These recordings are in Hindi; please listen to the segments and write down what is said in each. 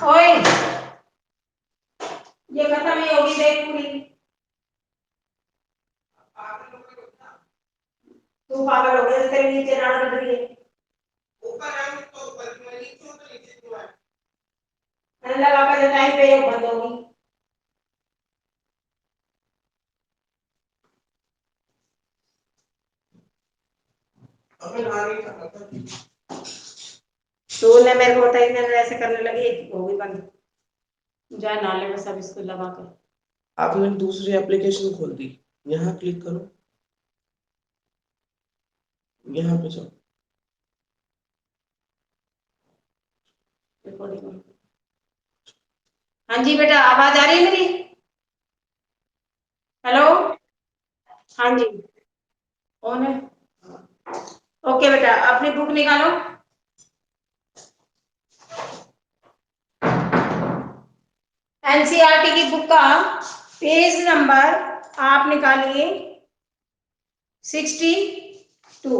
ओए ये खत्म ही होगी देख पूरी। तू पागल हो गया, तेरे नीचे नाड़ कट रही है। ऊपर है तो ऊपर की, नीचे तो नीचे क्यों है? मैंने लगा कर टाइम पे ये बंद होगी। अबे नारी का तूने मेरे को बताई, मैंने ऐसे करने लगी हो गई बंद। जा नाले में सब इसको लगा कर। आपने दूसरी एप्लीकेशन खोल दी, यहाँ क्लिक करो, यहाँ पे जाओ। हाँ जी बेटा, आवाज आ रही है मेरी? हेलो। हाँ जी, कौन है? ओके बेटा, अपनी बुक निकालो। एनसीईआरटी की बुक का पेज नंबर आप निकालिए 62।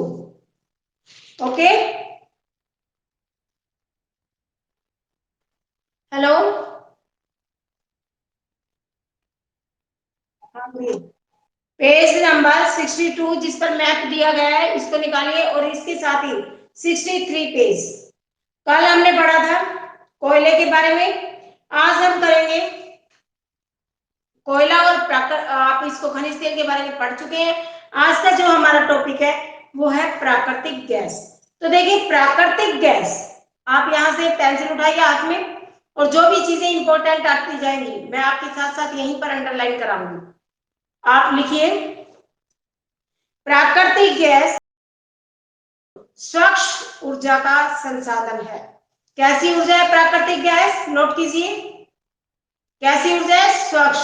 Okay, hello. पेज नंबर 62 जिस पर मैप दिया गया है इसको निकालिए, और इसके साथ ही 63 पेज। कल हमने पढ़ा था कोयले के बारे में, आज हम करेंगे कोयला और आप इसको खनिज तेल के बारे में पढ़ चुके हैं। आज का जो हमारा टॉपिक है वो है प्राकृतिक गैस। तो देखिए प्राकृतिक गैस, आप यहां से पेंसिल उठाइए हाथ में, और जो भी चीजें इंपॉर्टेंट आती जाएंगी मैं आपके साथ साथ यहीं पर अंडरलाइन कराऊंगी। आप लिखिए, प्राकृतिक गैस स्वच्छ ऊर्जा का संसाधन है। कैसी ऊर्जा है प्राकृतिक गैस? नोट कीजिए, कैसी ऊर्जा है? स्वच्छ,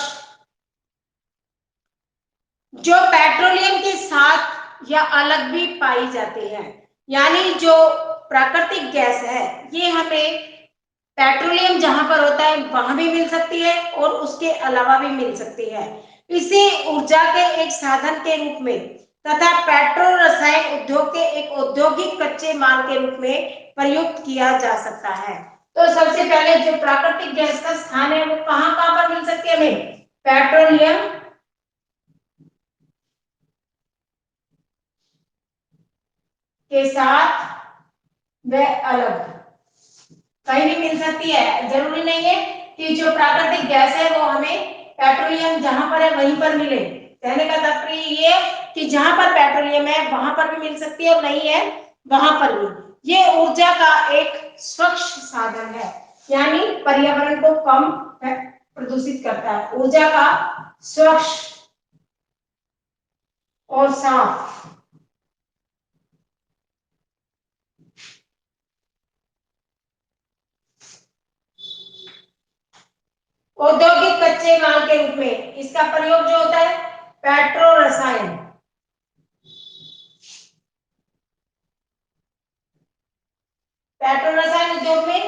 जो पेट्रोलियम के साथ या अलग भी पाई जाती है। यानी जो प्राकृतिक गैस है ये हमें पेट्रोलियम जहां पर होता है वहां भी मिल सकती है और उसके अलावा भी मिल सकती है। इसे ऊर्जा के एक साधन के रूप में तथा पेट्रो रसायन उद्योग के एक औद्योगिक कच्चे माल के रूप में प्रयुक्त किया जा सकता है। तो सबसे पहले जो प्राकृतिक गैस का स्थान है वो कहां कहां पर मिल सकती है हमें? पेट्रोलियम के साथ वह अलग कहीं भी मिल सकती है। जरूरी नहीं है कि जो प्राकृतिक गैस है वो हमें पेट्रोलियम जहां पर है वहीं पर मिले। कहने का तात्पर्य ये है कि जहां पर पेट्रोलियम है वहां पर भी मिल सकती है और नहीं है वहां पर भी। ये ऊर्जा का एक स्वच्छ साधन है, यानी पर्यावरण को कम प्रदूषित करता है। ऊर्जा का स्वच्छ और साफ औद्योगिक कच्चे माल के रूप में इसका प्रयोग जो होता है पेट्रो रसायन, पेट्रो रसायन उद्योग में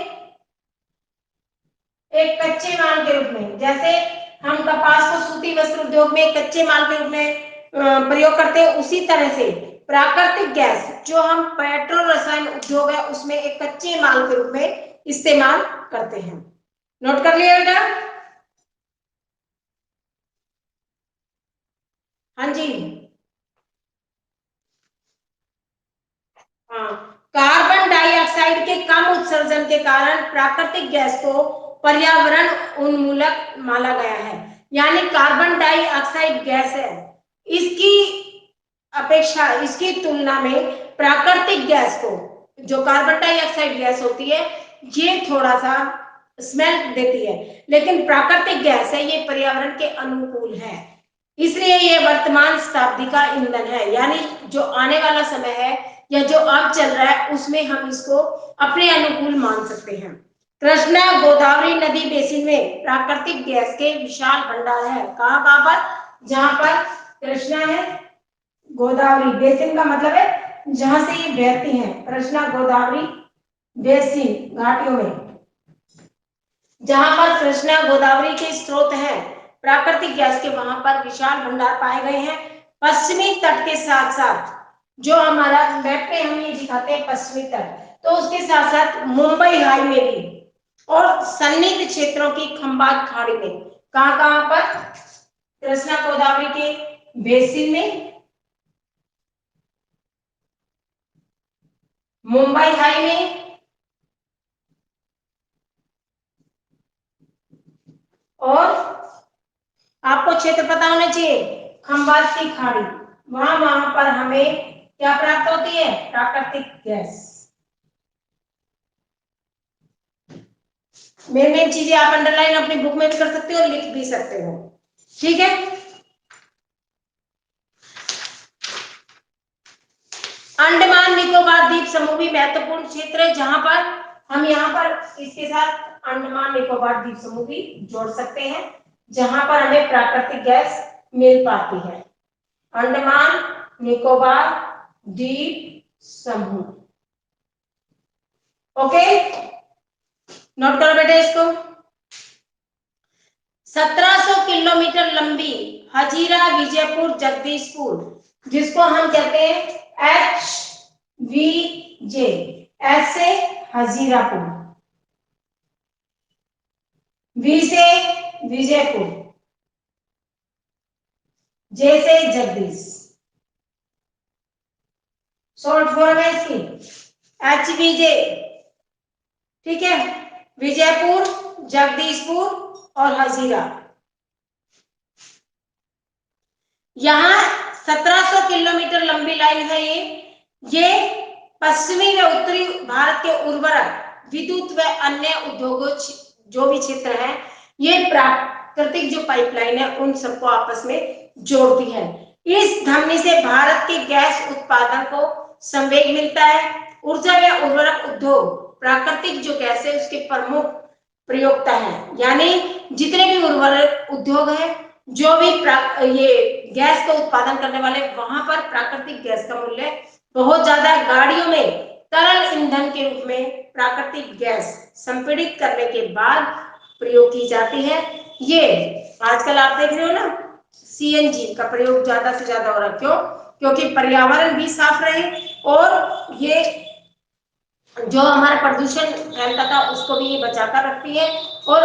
एक कच्चे माल के रूप में, जैसे हम कपास को सूती वस्त्र उद्योग में कच्चे माल के रूप में प्रयोग करते हैं, उसी तरह से प्राकृतिक गैस जो हम पेट्रो रसायन उद्योग है उसमें एक कच्चे माल के रूप में इस्तेमाल करते हैं। नोट कर लिया बेटा? हाँ जी, हाँ। कार्बन डाइऑक्साइड के कम उत्सर्जन के कारण प्राकृतिक गैस को पर्यावरण उन्मूलक माना गया है। यानी कार्बन डाइऑक्साइड गैस है, इसकी अपेक्षा, इसकी तुलना में प्राकृतिक गैस को, जो कार्बन डाइऑक्साइड गैस होती है ये थोड़ा सा स्मेल देती है, लेकिन प्राकृतिक गैस है ये पर्यावरण के अनुकूल है, इसलिए ये वर्तमान शताब्दी का ईंधन है। यानी जो आने वाला समय है या जो अब चल रहा है उसमें हम इसको अपने अनुकूल मान सकते हैं। कृष्णा गोदावरी नदी बेसिन में प्राकृतिक गैस के विशाल भंडार है। कहां कहां पर? जहां पर कृष्णा है, गोदावरी बेसिन का मतलब है जहां से ये बहती हैं, कृष्णा गोदावरी बेसिन घाटियों में, जहां पर कृष्णा गोदावरी के स्रोत हैं प्राकृतिक गैस के, वहां पर विशाल भंडार पाए गए हैं। पश्चिमी तट के साथ साथ, जो हमारा मैप पे हम ये दिखाते हैं पश्चिमी तट, तो उसके साथ साथ मुंबई हाई में भी और सन्निहित क्षेत्रों की खंबात खाड़ी में, कहां कहां पर, कृष्णा गोदावरी के बेसिन में, मुंबई हाई में, और आपको क्षेत्र पता होना चाहिए, खंबात की खाड़ी, वहां वहां पर हमें क्या प्राप्त होती है, प्राकृतिक गैस। मेन चीजें आप अंडरलाइन अपनी बुक में भी कर सकते हो और लिख भी सकते हो, ठीक है। अंडमान निकोबार द्वीप समूह भी महत्वपूर्ण क्षेत्र है, जहां पर हम यहाँ पर इसके साथ अंडमान निकोबार द्वीप समूह भी जोड़ सकते हैं, जहां पर हमें प्राकृतिक गैस मिल पाती है। अंडमान निकोबार द्वीप समूह, ओके, नोट करो बेटे इसको। 1700 किलोमीटर लंबी हजीरा विजयपुर जगदीशपुर, जिसको हम कहते हैं HVJ, ऐसे हजीरापुर, V से विजयपुर, J से जगदीश, शॉर्ट फॉर्म है इसकी HVJ, ठीक है। विजयपुर, जगदीशपुर और हजीरा, यहां 1700 किलोमीटर लंबी लाइन है ये पश्चिमी व उत्तरी भारत के उर्वरक, विद्युत व अन्य उद्योगों जो भी क्षेत्र है, ये प्राकृतिक जो पाइपलाइन है उन सबको आपस में जोड़ती है। इस धमनी से भारत के गैस उत्पादन को संवेग मिलता है। ऊर्जा व उर्वरक उद्योग प्राकृतिक जो गैस है उसके प्रमुख प्रयोक्ता है, यानी जितने भी उर्वरक उद्योग है, जो भी ये गैस का उत्पादन करने वाले, वहां पर प्राकृतिक गैस का मूल्य बहुत ज्यादा है। गाड़ियों में तरल ईंधन के रूप में प्राकृतिक गैस संपीड़ित करने के बाद प्रयोग की जाती है। ये आजकल आप देख रहे हो ना, CNG का प्रयोग ज्यादा से ज्यादा हो रहा है। क्यों? क्योंकि पर्यावरण भी साफ रहे और ये जो हमारा प्रदूषण फैलता था उसको भी ये बचाकर रखती है और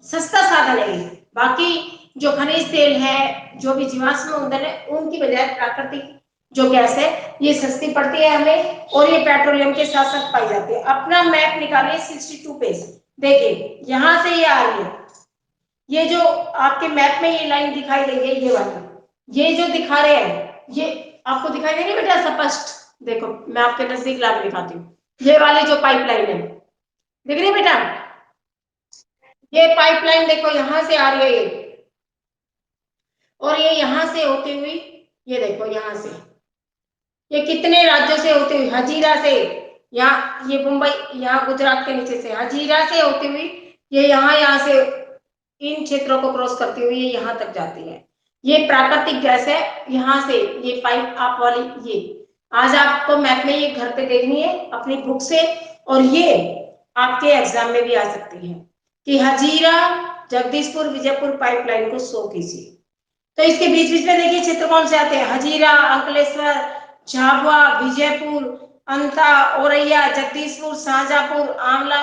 सस्ता साधन है। बाकी जो खनिज तेल है, जो भी जीवाश्म ईंधन है, उनकी बजाय प्राकृतिक जो गैस है ये सस्ती पड़ती है हमें और ये पेट्रोलियम के साथ साथ पाई जाती है। अपना मैप निकालिए 62 पेज, देखिए यहां से ये आ रही है, ये जो आपके मैप में ये लाइन दिखाई दे रही है, ये वाली, ये जो दिखा रहे हैं, ये आपको दिखाई दे रही है बेटा स्पष्ट? देखो मैं आपके नजदीक ला के दिखाती हूँ, ये वाली जो पाइपलाइन है दिख रही है बेटा, ये पाइपलाइन देखो यहां से आ रही है ये, और ये यहां से होती हुई, ये देखो यहां से, ये कितने राज्यों से होती हुई, हजीरा से, यहाँ ये मुंबई, यहाँ गुजरात के नीचे से हजीरा से होती हुई ये यहाँ से इन क्षेत्रों को क्रॉस करती हुई ये यहाँ तक जाती है। ये प्राकृतिक गैस है, यहाँ से ये पाइप आप वाली, ये आज आपको मैप में ये घर पे देखनी है अपनी बुक से, और ये आपके एग्जाम में भी आ सकती है कि हजीरा जगदीशपुर विजयपुर पाइपलाइन को शो कीजिए। तो इसके बीच बीच में देखिए क्षेत्र कौन से आते हैं, हजीरा, अंकलेश्वर, झाबुआ, विजयपुर, अंता, औरैया, जगदीशपुर, शाहजहांपुर, आंवला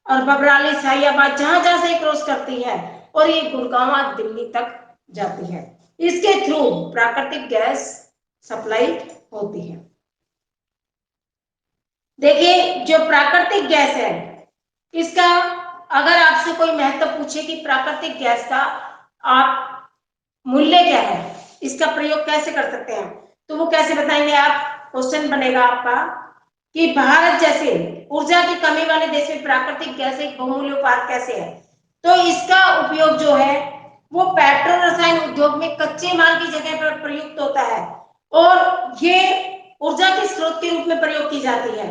और बबराली, साहियाबाद, जहां जहां से क्रॉस करती है और ये गुड़गांव दिल्ली तक जाती है। इसके थ्रू प्राकृतिक गैस सप्लाई होती है। देखिए जो प्राकृतिक गैस है, इसका अगर आपसे कोई महत्व पूछे कि प्राकृतिक गैस का आप मूल्य क्या है, इसका प्रयोग कैसे कर सकते हैं, तो वो कैसे बताएंगे आप? क्वेश्चन बनेगा आपका कि भारत जैसे ऊर्जा की कमी वाले देश में प्राकृतिक गैस एक बहुमूल्य उत्पाद कैसे है? तो इसका उपयोग जो है वो पेट्रो रसायन उद्योग में कच्चे माल की जगह पर प्रयुक्त होता है और ये ऊर्जा के स्रोत के रूप में प्रयोग की जाती है।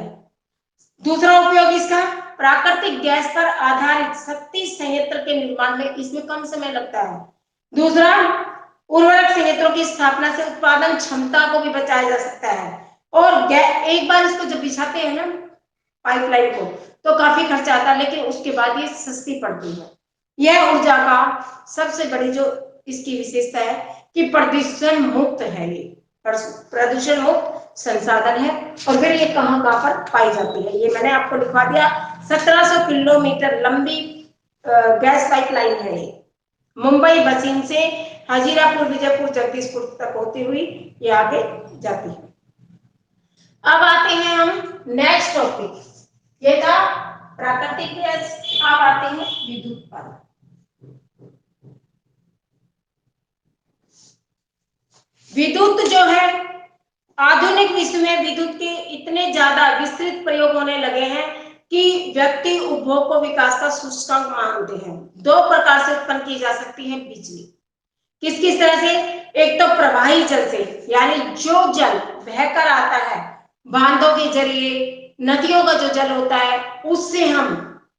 दूसरा उपयोग इसका प्राकृतिक गैस पर आधारित शक्ति संयंत्र के निर्माण में इसमें कम समय लगता है। दूसरा, उर्वरक संयंत्रों की स्थापना से उत्पादन क्षमता को भी बचाया जा सकता है और एक बार इसको जब बिछाते हैं ना पाइपलाइन को तो काफी खर्चा आता है, लेकिन उसके बाद ये सस्ती पड़ती है। यह ऊर्जा का सबसे बड़ी जो इसकी विशेषता है कि प्रदूषण मुक्त है, ये प्रदूषण मुक्त संसाधन है। और फिर ये कहां कहां पर पाई जाती है ये मैंने आपको लिखवा दिया। 1700 किलोमीटर लंबी गैस पाइपलाइन है ये। मुंबई बसीन से हजीरापुर, विजयपुर, जगदीशपुर तक होती हुई ये आगे जाती है। अब आते हैं हम नेक्स्ट टॉपिक, ये था प्राकृतिक गैस। अब आते हैं विद्युत उत्पादन। विद्युत जो है, आधुनिक विश्व में विद्युत के इतने ज्यादा विस्तृत प्रयोग होने लगे हैं कि व्यक्ति उपभोग को विकास का सूचकांक मानते हैं। दो प्रकार से उत्पन्न की जा सकती है बिजली। किस किस तरह से? एक तो प्रवाही जल से, यानी जो जल बहकर आता है बांधों के जरिए, नदियों का जो जल होता है, उससे हम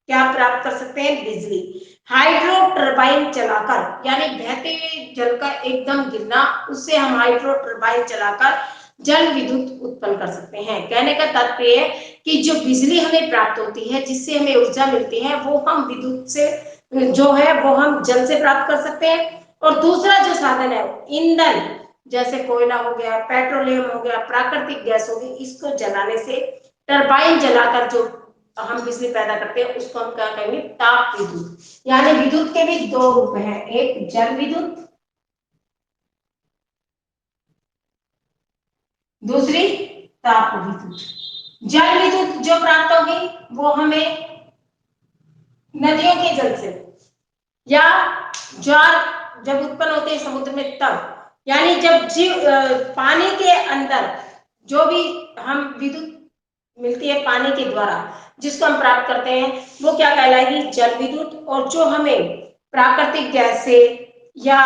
क्या प्राप्त कर सकते हैं? बिजली। हाइड्रो टरबाइन चलाकर, यानी बहते हुए जल का एकदम गिरना, उससे हम हाइड्रो टरबाइन चलाकर जल विद्युत उत्पन्न कर सकते हैं। कहने का तात्पर्य है कि जो बिजली हमें प्राप्त होती है, जिससे हमें ऊर्जा मिलती है, वो हम विद्युत से जो है वो हम जल से प्राप्त कर सकते हैं। और दूसरा जो साधन है ईंधन, जैसे कोयला हो गया, पेट्रोलियम हो गया, प्राकृतिक गैस हो गई, इसको जलाने से टरबाइन जलाकर जो हम बिजली पैदा करते हैं, उसको हम क्या कहेंगे? ताप विद्युत। यानी विद्युत के भी दो रूप हैं, एक जल विद्युत, दूसरी ताप विद्युत। जल विद्युत जो प्राप्त होगी वो हमें नदियों के जल से, या ज्वार जब उत्पन्न होते हैं समुद्र में तब, यानी जब पानी के अंदर जो भी हम विद्युत मिलती है पानी के द्वारा, जिसको हम प्राप्त करते हैं, वो क्या कहलाएगी? जल विद्युत। और जो हमें प्राकृतिक गैस से या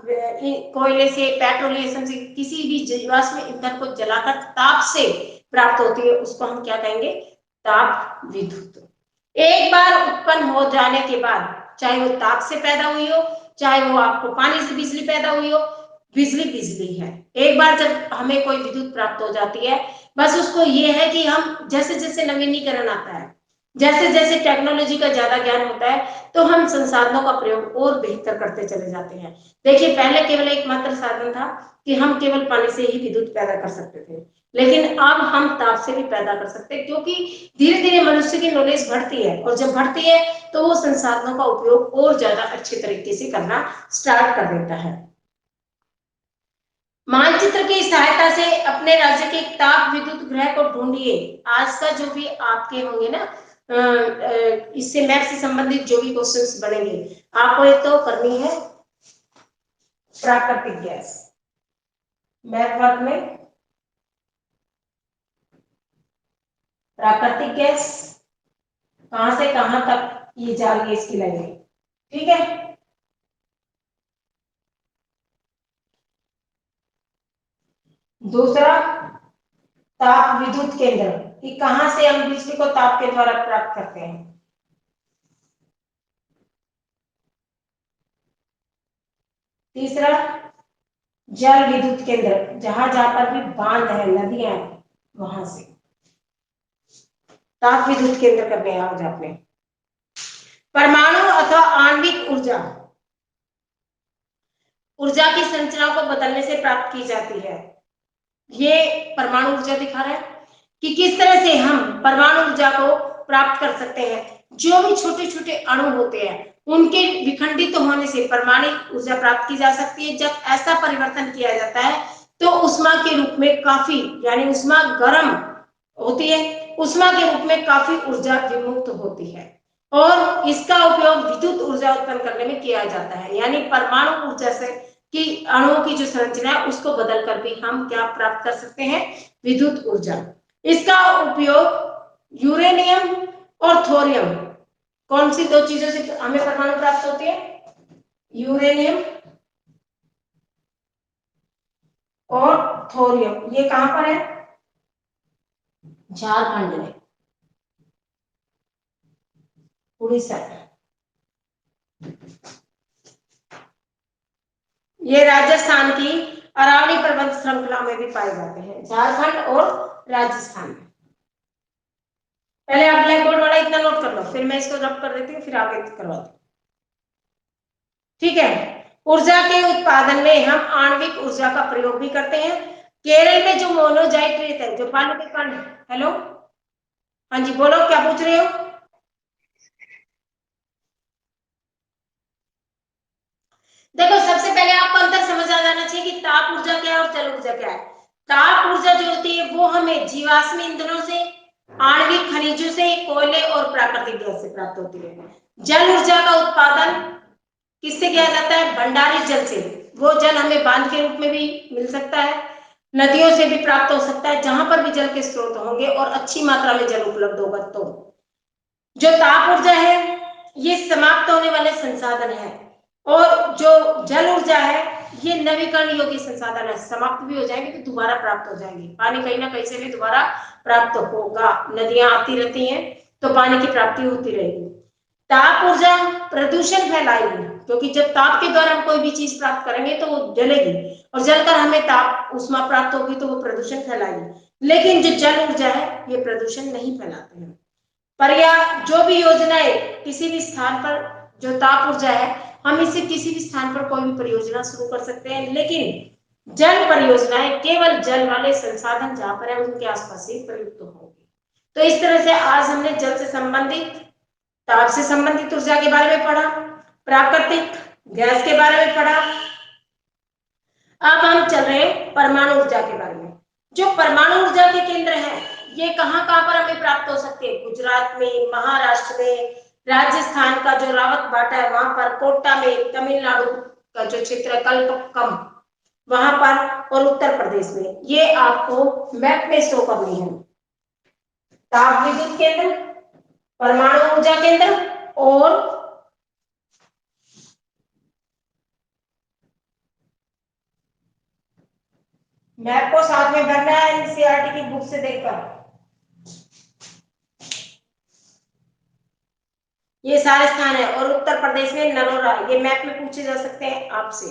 कोयले से, पेट्रोलियम से, किसी भी जीवाश्म ईंधन को जलाकर ताप से प्राप्त होती है, उसको हम क्या कहेंगे? ताप विद्युत। एक बार उत्पन्न हो जाने के बाद, चाहे वो ताप से पैदा हुई हो, चाहे वो आपको पानी से बिजली पैदा हुई हो, बिजली बिजली है। एक बार जब हमें कोई विद्युत प्राप्त हो जाती है, बस उसको ये है कि हम जैसे जैसे नवीनीकरण आता है, जैसे जैसे टेक्नोलॉजी का ज्यादा ज्ञान होता है, तो हम संसाधनों का प्रयोग और बेहतर करते चले जाते हैं। देखिए, पहले केवल एकमात्र साधन था कि हम केवल पानी से ही विद्युत पैदा कर सकते थे, लेकिन अब हम ताप से भी पैदा कर सकते हैं, क्योंकि धीरे धीरे मनुष्य की नॉलेज बढ़ती है, और जब बढ़ती है तो वो संसाधनों का उपयोग और ज्यादा अच्छे तरीके से करना स्टार्ट कर देता है। मानचित्र की सहायता से अपने राज्य के ताप विद्युत गृह को ढूंढिए। आज का जो भी आपके होंगे ना, इससे मैप से संबंधित जो भी क्वेश्चंस बनेंगे, आपको एक तो करनी है प्राकृतिक गैस। मैप वर्क में प्राकृतिक गैस कहां से कहां तक ये जा रही है, इसकी लाइनें, ठीक है। दूसरा ताप विद्युत केंद्र, कि कहां से हम बिजली को ताप के द्वारा प्राप्त करते हैं। तीसरा जल विद्युत केंद्र, जहां जहां पर भी बांध है, नदियां हैं, वहां से ताप विद्युत केंद्र करने हैं आज आपने। परमाणु अथवा आणविक ऊर्जा, ऊर्जा की संरचना को बदलने से प्राप्त की जाती है। ये परमाणु ऊर्जा दिखा रहा है कि किस तरह से हम परमाणु ऊर्जा को प्राप्त कर सकते हैं। जो भी छोटे छोटे अणु होते हैं, उनके विखंडित होने से परमाणु ऊर्जा प्राप्त की जा सकती है। जब ऐसा परिवर्तन किया जाता है तो उष्मा के रूप में काफी, यानी उष्मा गर्म होती है, उष्मा के रूप में काफी ऊर्जा विमुक्त होती है, और इसका उपयोग विद्युत ऊर्जा उत्पन्न करने में किया जाता है। यानी परमाणु ऊर्जा से कि अणुओं की जो संरचना है उसको बदलकर भी हम क्या प्राप्त कर सकते हैं? विद्युत ऊर्जा। इसका उपयोग यूरेनियम और थोरियम, कौन सी दो चीजों से हमें परमाणु प्राप्त होती है? यूरेनियम और थोरियम। ये कहां पर है? झारखंड में, उड़ीसा। ये राजस्थान की अरावली पर्वत श्रृंखला में भी पाए जाते हैं, झारखंड और राजस्थान में। पहले आप ब्लैक बोर्ड वाला इतना नोट कर लो, फिर मैं इसको रब कर देती हूँ, फिर आगे करवाती हूँ, ठीक है। ऊर्जा के उत्पादन में हम आणविक ऊर्जा का प्रयोग भी करते हैं। केरल में जो मोनोजाइट रेत है, जो बालू के कण, हेलो, हाँ जी बोलो, क्या पूछ रहे हो? देखो सबसे पहले आपको अंतर समझ आ जाना चाहिए कि ताप ऊर्जा क्या है और जल ऊर्जा क्या है। ताप ऊर्जा जो होती है वो हमें जीवाश्म ईंधनों से, आणविक खनिजों से, कोयले और प्राकृतिक गैस से प्राप्त होती है। जल ऊर्जा का उत्पादन किससे किया जाता है? भंडारित जल से। वो जल हमें बांध के रूप में भी मिल सकता है, नदियों से भी प्राप्त हो सकता है, जहां पर भी जल के स्रोत होंगे और अच्छी मात्रा में जल उपलब्ध होगा। तो जो ताप ऊर्जा है ये समाप्त होने वाले संसाधन है, और जो जल ऊर्जा है ये नवीकरण योग्य संसाधन है। समाप्त भी हो जाएंगे तो दोबारा प्राप्त हो जाएंगे। पानी कहीं ना कहीं से भी दोबारा प्राप्त होगा, नदियां आती रहती हैं तो पानी की प्राप्ति होती रहेगी। ताप ऊर्जा प्रदूषण फैलाएगी, क्योंकि जब ताप के द्वारा हम कोई भी चीज प्राप्त करेंगे तो वो जलेगी, और जलकर हमें ताप ऊष्मा प्राप्त होगी तो वो प्रदूषण फैलाएगी। लेकिन जो जल ऊर्जा है ये प्रदूषण नहीं फैलाते हैं। पर या जो भी योजनाएं किसी भी स्थान पर, जो ताप ऊर्जा है, हम इसे किसी भी स्थान पर कोई भी परियोजना शुरू कर सकते हैं, लेकिन जल परियोजनाएं केवल जल वाले संसाधन जहां पर है उनके आसपास ही प्रयुक्त होंगी। तो इस तरह से आज हमने जल से संबंधित, ताप से संबंधित ऊर्जा के बारे में पढ़ा, प्राकृतिक गैस के बारे में पढ़ा। अब हम चल रहे हैं परमाणु ऊर्जा के बारे में। जो परमाणु ऊर्जा के केंद्र हैं ये कहां कहां पर हमें प्राप्त हो सकते हैं? गुजरात में, महाराष्ट्र में, राजस्थान का जो रावत भाटा है वहां पर, कोटा में, तमिलनाडु का जो क्षेत्र है कलपक्कम वहां पर, और उत्तर प्रदेश में। ये आपको मैप में शो करनी है। ताप विद्युत केंद्र, परमाणु ऊर्जा केंद्र और मैप को साथ में भरना है एनसीईआरटी की बुक से देखकर। ये सारे स्थान है, और उत्तर प्रदेश में नरोरा, ये मैप में पूछे जा सकते हैं आपसे।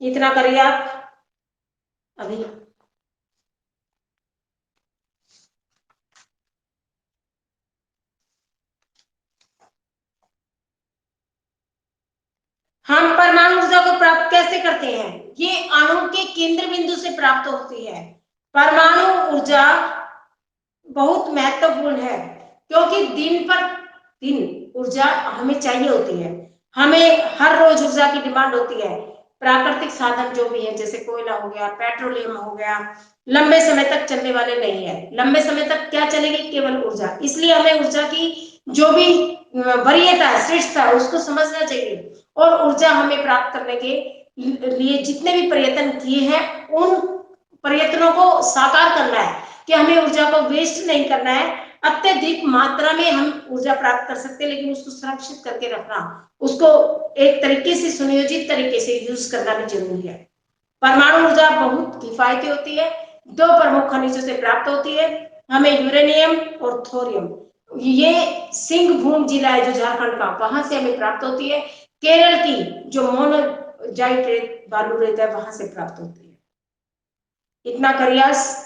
इतना करिए आप अभी। हम परमाणु ऊर्जा को प्राप्त कैसे करते हैं? ये अणु के केंद्र बिंदु से प्राप्त होती है। परमाणु ऊर्जा बहुत महत्वपूर्ण है, क्योंकि दिन पर दिन ऊर्जा हमें चाहिए होती है। हमें हर रोज ऊर्जा की डिमांड होती है। प्राकृतिक साधन जो भी है, जैसे कोयला हो गया, पेट्रोलियम हो गया, लंबे समय तक चलने वाले नहीं है। लंबे समय तक क्या चलेगी? केवल ऊर्जा। इसलिए हमें ऊर्जा की जो भी वरीयता है, श्रेष्ठता है, उसको समझना चाहिए। और ऊर्जा हमें प्राप्त करने के लिए जितने भी प्रयत्न किए हैं उन प्रयत्नों को साकार करना है, कि हमें ऊर्जा को वेस्ट नहीं करना है। अत्यधिक मात्रा में हम ऊर्जा प्राप्त कर सकते हैं, लेकिन उसको सुरक्षित करके रखना, उसको एक तरीके से सुनियोजित तरीके से यूज करना भी जरूरी है। परमाणु ऊर्जा बहुत किफायती होती है। दो प्रमुख खनिजों से प्राप्त होती है, हमें यूरेनियम और थोरियम। ये सिंहभूम जिला है जो झारखंड का, वहां से हमें प्राप्त होती है। केरल की जो मोनोजाइट रेत, बालू रेत है, वहां से प्राप्त होती है। इतना करियास।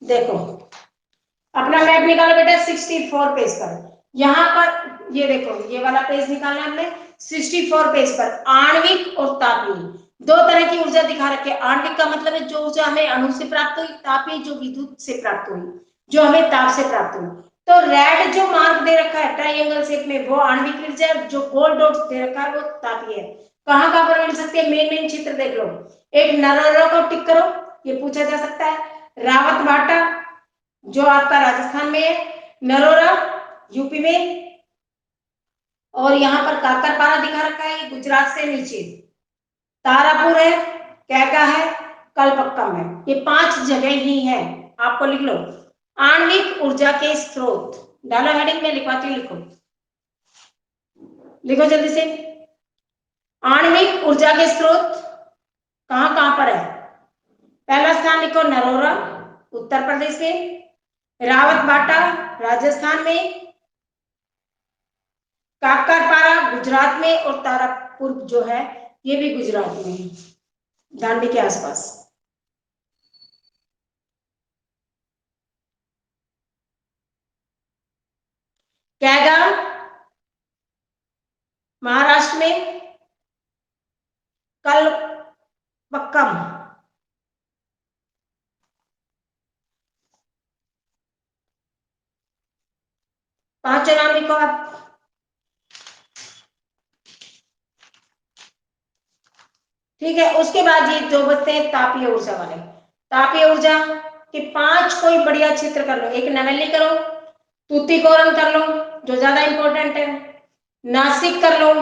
देखो अपना मैप निकालो बेटा 64 पेज पर। यहाँ पर ये देखो, ये वाला पेज निकालना हमने 64 पेज पर। आणविक और तापीय दो तरह की ऊर्जा दिखा रखे। आणविक का मतलब है जो ऊर्जा हमें अणु से प्राप्त हुई, तापीय जो विद्युत से प्राप्त हुई, जो हमें ताप से प्राप्त हुई। तो रेड जो मार्क दे रखा है ट्राइंगल शेप में वो आणविक ऊर्जा, जो गोल्ड डॉट दे रखा है वो तापीय है। कहां कहां पर मिल सकती है? मेन क्षेत्र देख लो। एक नरोरा को टिक करो, ये पूछा जा सकता है। रावत भाटा जो आपका राजस्थान में है, नरोरा यूपी में, और यहाँ पर काकरपारा दिखा रखा है गुजरात से नीचे, तारापुर है, कैका है, कलपक्कम है। ये 5 जगह ही है, आपको लिख लो। आणविक ऊर्जा के स्रोत डालो हेडिंग में, लिखवाती हूँ, लिखो लिखो जल्दी से। आणविक ऊर्जा के स्रोत कहां कहां पर है? पहला स्थान लिखो नरोरा उत्तर प्रदेश में, रावत बाटा राजस्थान में, काकरपारा गुजरात में, और तारापुर जो है ये भी गुजरात में है, दांडी के आसपास। कैगाम महाराष्ट्र में, कलपक्कम, पांचों नाम लिखो आप। ठीक है, उसके बाद ये जो बचते हैं तापीय ऊर्जा वाले, तापीय ऊर्जा के 5 कोई बढ़िया क्षेत्र कर लो। एक नवेली करो, तूतीकोरन कर लो जो ज्यादा इंपॉर्टेंट है, नासिक कर लो,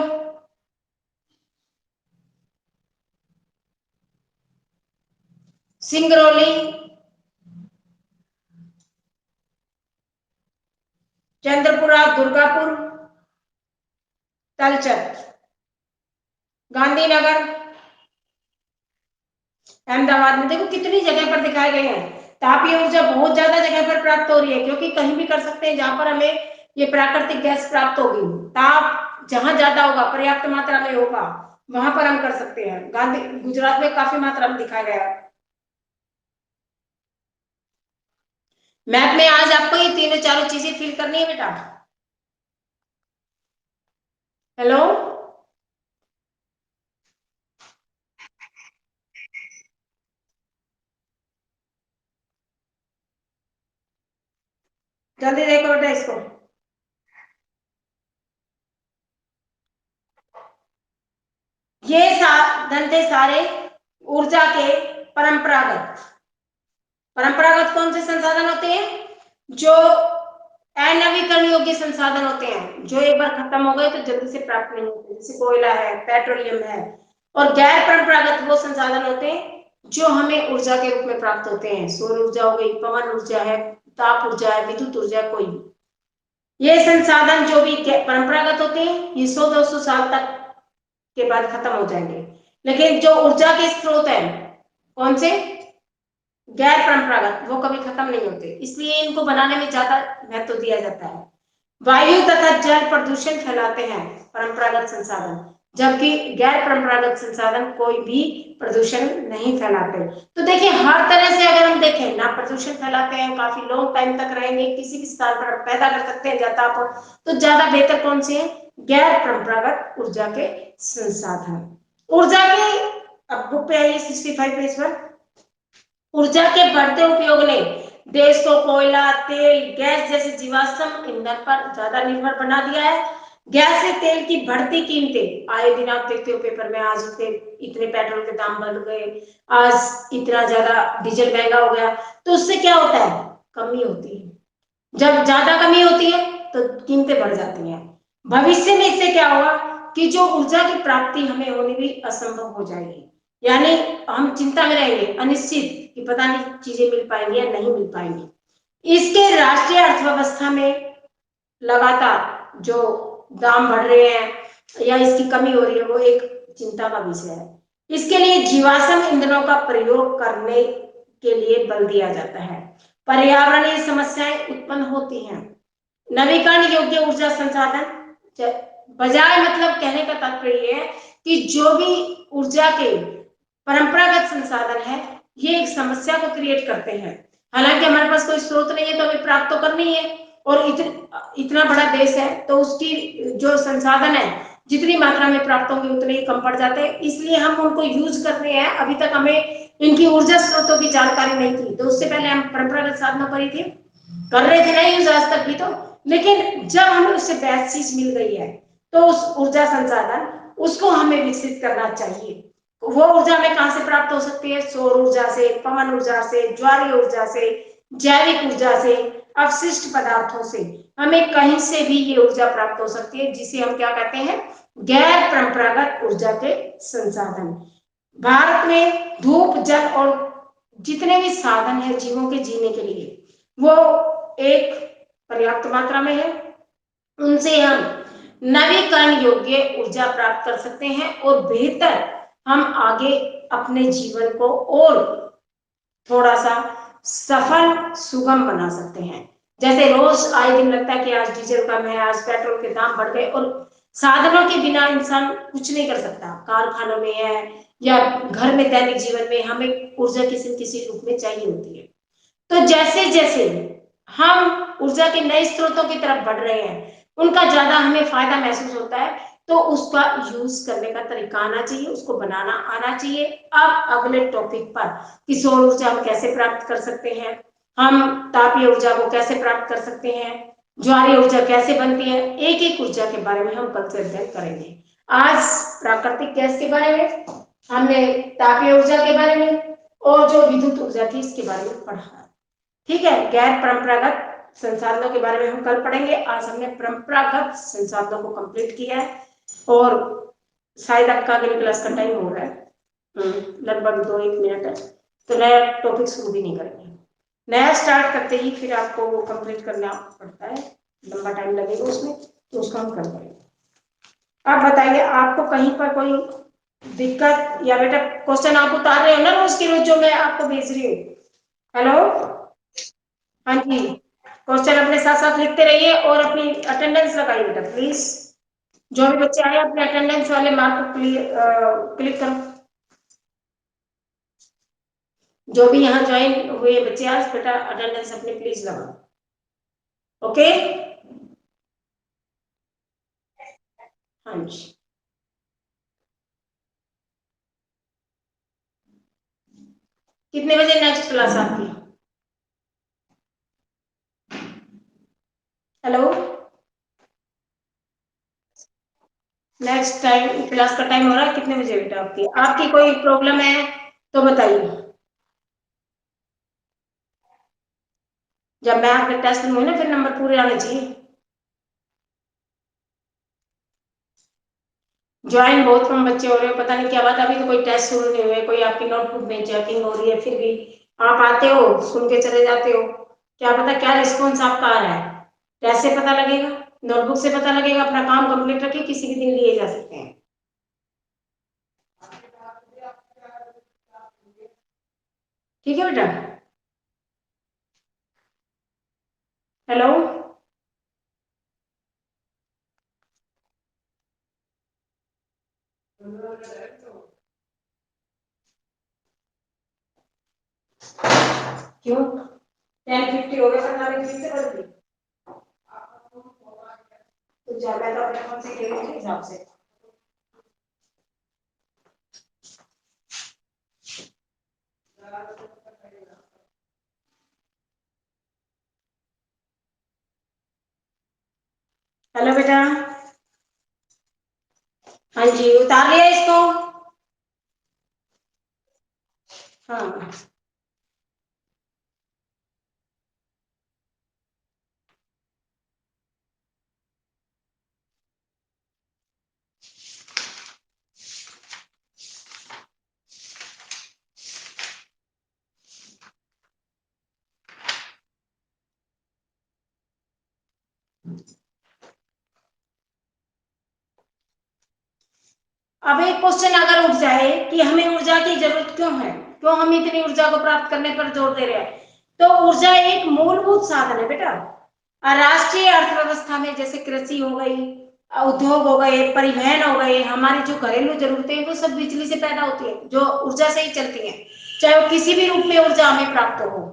सिंगरौली, चंद्रपुरा, दुर्गापुर, तलचट, गांधीनगर, अहमदाबाद में। देखो कितनी जगह पर दिखाए गए हैं। तापीय ऊर्जा बहुत ज्यादा जगह पर प्राप्त हो रही है, क्योंकि कहीं भी कर सकते हैं जहां पर हमें ये प्राकृतिक गैस प्राप्त होगी। ताप जहां ज्यादा होगा, पर्याप्त मात्रा में होगा, वहां पर हम कर सकते हैं। गुजरात में काफी मात्रा में दिखाया गया है। मैप में आज आपको ये तीनों चारों चीजें फिल करनी है बेटा। हेलो, जल्दी देखो बेटा इसको। ये साधन थे सारे ऊर्जा के परंपरागत। परंपरागत कौन से संसाधन होते हैं? जो अनवीकरण योग्य संसाधन होते हैं, जो एक बार खत्म हो गए तो जल्दी से प्राप्त नहीं होते, जैसे कोयला है, पेट्रोलियम है। और गैर परंपरागत वो संसाधन होते हैं जो हमें ऊर्जा के रूप में प्राप्त होते हैं। सौर ऊर्जा हो गई, पवन ऊर्जा है, ताप ऊर्जा है, विद्युत ऊर्जा, कोई भी। ये संसाधन जो भी परंपरागत होते हैं, ये 100-200 साल तक के बाद खत्म हो जाएंगे। लेकिन जो ऊर्जा के स्रोत है, कौन से गैर परंपरागत, वो कभी खत्म नहीं होते, इसलिए इनको बनाने में ज्यादा महत्व दिया जाता है। वायु तथा जल प्रदूषण फैलाते हैं परंपरागत संसाधन, जबकि गैर परंपरागत संसाधन कोई भी प्रदूषण नहीं फैलाते। तो देखिए, हर तरह से अगर हम देखें ना, प्रदूषण फैलाते हैं, काफी लॉन्ग टाइम तक रहेंगे, किसी भी स्थान पर पैदा कर सकते हैं ज्यादा, तो ज्यादा बेहतर कौन से हैं? गैर परंपरागत ऊर्जा के संसाधन। ऊर्जा के, अब बुक पे आइए 65 पेज पर। ऊर्जा के बढ़ते उपयोग ने देश को कोयला, तेल, गैस जैसे जीवाश्म ईंधन पर ज्यादा निर्भर बना दिया है। गैस से तेल की बढ़ती कीमतें, आए दिन आप देखते हो पेपर में, आज इतने पेट्रोल के दाम बढ़ गए, आज इतना ज्यादा डीजल महंगा हो गया। तो उससे क्या होता है? कमी होती है। जब ज्यादा कमी होती है तो कीमतें बढ़ जाती हैं। भविष्य में इससे क्या होगा कि जो ऊर्जा की प्राप्ति हमें होनी भी असंभव हो जाएगी, यानी हम चिंता में रहेंगे, अनिश्चित, कि पता नहीं चीजें मिल पाएंगी या नहीं मिल पाएंगी। इसके राष्ट्रीय अर्थव्यवस्था में लगातार जो दाम बढ़ रहे हैं या इसकी कमी हो रही है, वो एक चिंता का विषय है। इसके लिए जीवाश्म ईंधनों का प्रयोग करने के लिए बल दिया जाता है। पर्यावरणीय समस्याएं उत्पन्न होती हैं। नवीकरण योग्य ऊर्जा संसाधन, बजाय, मतलब कहने का तात्पर्य है कि जो भी ऊर्जा के परंपरागत संसाधन है, ये एक समस्या को क्रिएट करते हैं। हालांकि हमारे पास कोई स्रोत नहीं है तो हमें प्राप्त तो करनी है, और इतना बड़ा देश है तो उसकी जो संसाधन है, जितनी मात्रा में प्राप्त होंगे उतने ही कम पड़ जाते हैं, इसलिए हम उनको यूज कर रहे हैं। अभी तक हमें इनकी ऊर्जा स्रोतों की जानकारी नहीं थी, तो उससे पहले हम परंपरागत साधनों पर ही थे, कर रहे थे ना यूज आज तक भी तो। लेकिन जब हमें उससे बेस्ट चीज मिल गई है, तो उस ऊर्जा संसाधन, उसको हमें विकसित करना चाहिए। वो ऊर्जा हमें कहां से प्राप्त हो सकती है? सौर ऊर्जा से, पवन ऊर्जा से, ज्वारीय ऊर्जा से, जैविक ऊर्जा से, अवशिष्ट पदार्थों से, हमें कहीं से भी ये ऊर्जा प्राप्त हो सकती है, जिसे हम क्या कहते हैं? गैर परंपरागत ऊर्जा के संसाधन। भारत में धूप, जल और जितने भी साधन है जीवों के जीने के लिए, वो एक पर्याप्त मात्रा में है। उनसे हम नवीकरण योग्य ऊर्जा प्राप्त कर सकते हैं, और बेहतर हम आगे अपने जीवन को और थोड़ा सा सफल, सुगम बना सकते हैं। जैसे रोज आए दिन लगता है कि आज डीजल कम है, आज पेट्रोल के दाम बढ़ गए, और साधनों के बिना इंसान कुछ नहीं कर सकता। कारखानों में है या घर में, दैनिक जीवन में हमें ऊर्जा किसी न किसी रूप में चाहिए होती है। तो जैसे जैसे हम ऊर्जा के नए स्रोतों की तरफ बढ़ रहे हैं, उनका ज्यादा हमें फायदा महसूस होता है, तो उसका यूज करने का तरीका आना चाहिए, उसको बनाना आना चाहिए। अब अगले टॉपिक पर कि सौर ऊर्जा हम कैसे प्राप्त कर सकते हैं, हम तापीय ऊर्जा को कैसे प्राप्त कर सकते हैं, ज्वारीय ऊर्जा कैसे बनती है, एक एक ऊर्जा के बारे में हम कल से अध्ययन करेंगे। आज प्राकृतिक गैस के बारे में, हमने तापीय ऊर्जा के बारे में और जो विद्युत ऊर्जा थी इसके बारे में पढ़ा। ठीक है, गैर परंपरागत संसाधनों के बारे में हम कल पढ़ेंगे। आज हमने परंपरागत संसाधनों को कंप्लीट किया है और शायद आपका अगली क्लास का टाइम हो रहा है, लगभग 2-1 मिनट है, तो नया टॉपिक शुरू भी नहीं करेंगे। नया स्टार्ट करते ही फिर आपको वो कंप्लीट करना पड़ता है, लंबा टाइम लगेगा उसमें, तो उसको हम कर पाएंगे। आप बताइए, आपको कहीं पर कोई दिक्कत, या बेटा क्वेश्चन आप उतार रहे हो ना रोज की रोज जो मैं आपको भेज रही हूँ? हेलो, हाँ जी, क्वेश्चन अपने साथ साथ लिखते रहिए और अपनी अटेंडेंस लगाइए बेटा प्लीज। जो भी बच्चे आए अपने अटेंडेंस वाले मार्क को क्लिक करो। जो भी यहाँ ज्वाइन हुए बच्चे आज, बेटा अटेंडेंस अपने प्लीज लगाओ। ओके, हाँ जी। कितने बजे नेक्स्ट क्लास आपकी? हेलो, नेक्स्ट टाइम क्लास का टाइम हो रहा है, कितने बजे बेटा आपकी? आपकी कोई प्रॉब्लम है तो बताइए। जब मैं आपके टेस्ट लूंगी ना, फिर नंबर पूरे आने चाहिए। ज्वाइन बहुत कम बच्चे हो रहे हो, पता नहीं क्या बात। अभी तो कोई टेस्ट शुरू नहीं हुए, कोई आपकी नोटबुक में चेकिंग हो रही है, फिर भी आप आते हो, सुन के चले जाते हो। क्या पता क्या रिस्पॉन्स आपका आ रहा है। टेस्ट से पता लगेगा, नोटबुक से पता लगेगा। अपना काम कंप्लीट रखिए, किसी भी दिन लिए जा सकते हैं। ठीक है बेटा। हेलो, क्यों 10:50 हो गया, 15 से बदल दी तो ज्यादा तो अपने फोन से खेलो के हिसाब से। हेलो बेटा, हाँ जी, उतार लिया इसको? हाँ, अब एक क्वेश्चन अगर उठ जाए कि हमें ऊर्जा की जरूरत क्यों है, क्यों हम इतनी ऊर्जा को प्राप्त करने पर जोर दे रहे हैं, तो ऊर्जा एक मूलभूत साधन है बेटा। राष्ट्रीय अर्थव्यवस्था में जैसे कृषि हो गई, उद्योग हो गए, परिवहन हो गए, हमारी जो घरेलू जरूरतें हैं वो सब बिजली से पैदा होती है, जो ऊर्जा से ही चलती है। चाहे वो किसी भी रूप में ऊर्जा हमें प्राप्त हो।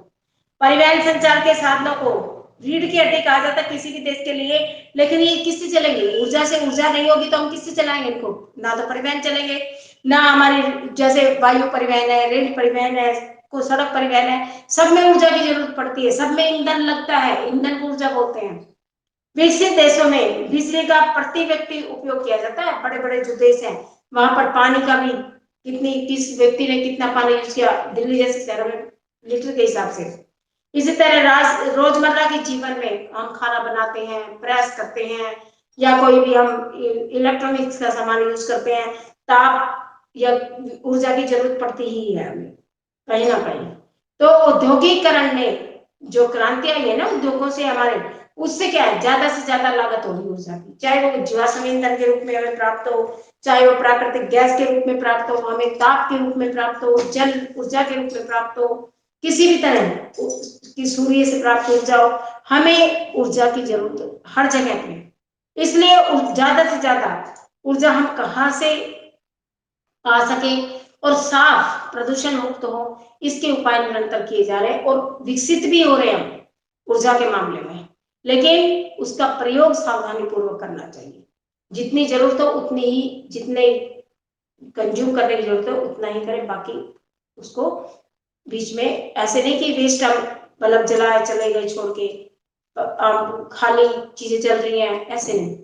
परिवहन संचार के साधनों को रीढ़ की हड्डी कहा जाता है किसी भी देश के लिए। लेकिन ये किससे चलेंगे? ऊर्जा से। ऊर्जा नहीं होगी तो हम किससे चलाएंगे इनको? ना तो परिवहन चलेंगे, ना हमारी जैसे वायु परिवहन है, रेल परिवहन है, को सड़क परिवहन है, सब में ऊर्जा की जरूरत पड़ती है, सब में ईंधन लगता है, ईंधन को ऊर्जा बोलते हैं। विकसित देशों में बिजली का प्रति व्यक्ति उपयोग किया जाता है। बड़े बड़े जो देश हैं वहां पर पानी का भी किस व्यक्ति ने कितना पानी यूज किया, दिल्ली जैसे शहरों में लीटर के हिसाब से। इसी तरह रोजमर्रा के जीवन में हम खाना बनाते हैं, प्रेस करते हैं, या कोई भी हम इलेक्ट्रॉनिक्स का सामान यूज करते हैं, ताप या ऊर्जा की जरूरत पड़ती ही है हमें कहीं ना कहीं। तो औद्योगिकरण ने जो क्रांति आई है ना उद्योगों से हमारे, उससे क्या है, ज्यादा से ज्यादा लागत हो रही है ऊर्जा की। चाहे वो जीवाश्म ईंधन के रूप में हमें प्राप्त हो, चाहे वो प्राकृतिक गैस के रूप में प्राप्त हो, हमें ताप के रूप में प्राप्त हो, जल ऊर्जा के रूप में प्राप्त हो, किसी भी तरह की सूर्य से प्राप्त ऊर्जा हो, हमें ऊर्जा की जरूरत हर जगह पे। इसलिए ज्यादा से ज्यादा ऊर्जा हम कहाँ से आ सके और साफ प्रदूषण मुक्त हो, इसके उपाय निरंतर किए जा रहे हैं और विकसित भी हो रहे हैं ऊर्जा के मामले में। लेकिन उसका प्रयोग सावधानी पूर्वक करना चाहिए। जितनी जरूरत हो उतनी ही, जितने कंज्यूम करने की जरूरत है उतना ही करें, बाकी उसको बीच में ऐसे नहीं कि वेस्ट हम बल्ब जलाए चले गए छोड़ के, खाली चीजें चल रही हैं, ऐसे नहीं।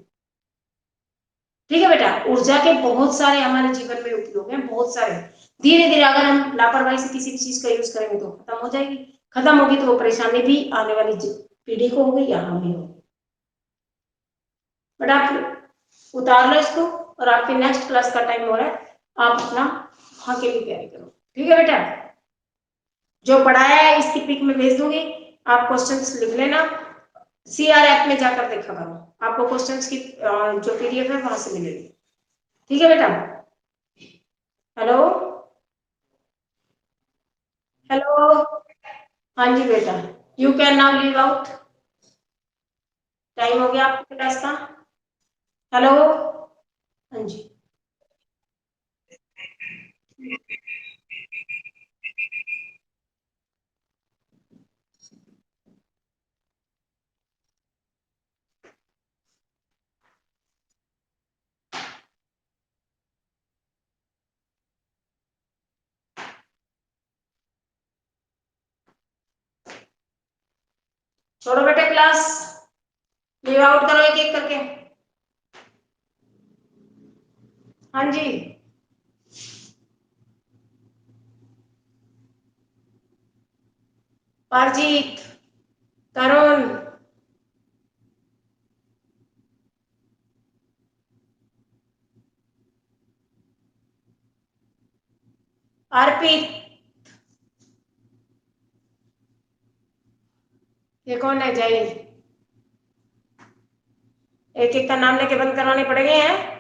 ठीक है बेटा, ऊर्जा के बहुत सारे हमारे जीवन में उपयोग हैं, बहुत सारे। धीरे धीरे अगर हम लापरवाही से किसी भी चीज का यूज करेंगे तो खत्म हो जाएगी, खत्म होगी तो वो परेशानी भी आने वाली पीढ़ी को होगी या हमें होगी। बट आप उतार लो इसको, और आपके नेक्स्ट क्लास का टाइम हो रहा है, आप अपना वहां के लिए तैयारी करो। ठीक है बेटा, जो पढ़ाया है इसकी पिक में भेज दूंगी, आप क्वेश्चंस लिख लेना, सीआर ऐप में जाकर देखा करो, आपको क्वेश्चंस की जो पीडीएफ है वहां से मिलेगी। ठीक है बेटा, हेलो हेलो, हाँ जी बेटा, you can now leave out, time हो गया आपके क्लास का। हेलो, हाँ जी, छोड़ो बेटा क्लास, लीव आउट करो एक एक करके। हाँ जी, पारजीत, तरुण, अर्पित, ये कौन है जाहिर, एक एक का नाम लेके बंद करवाने पड़ेंगे हैं।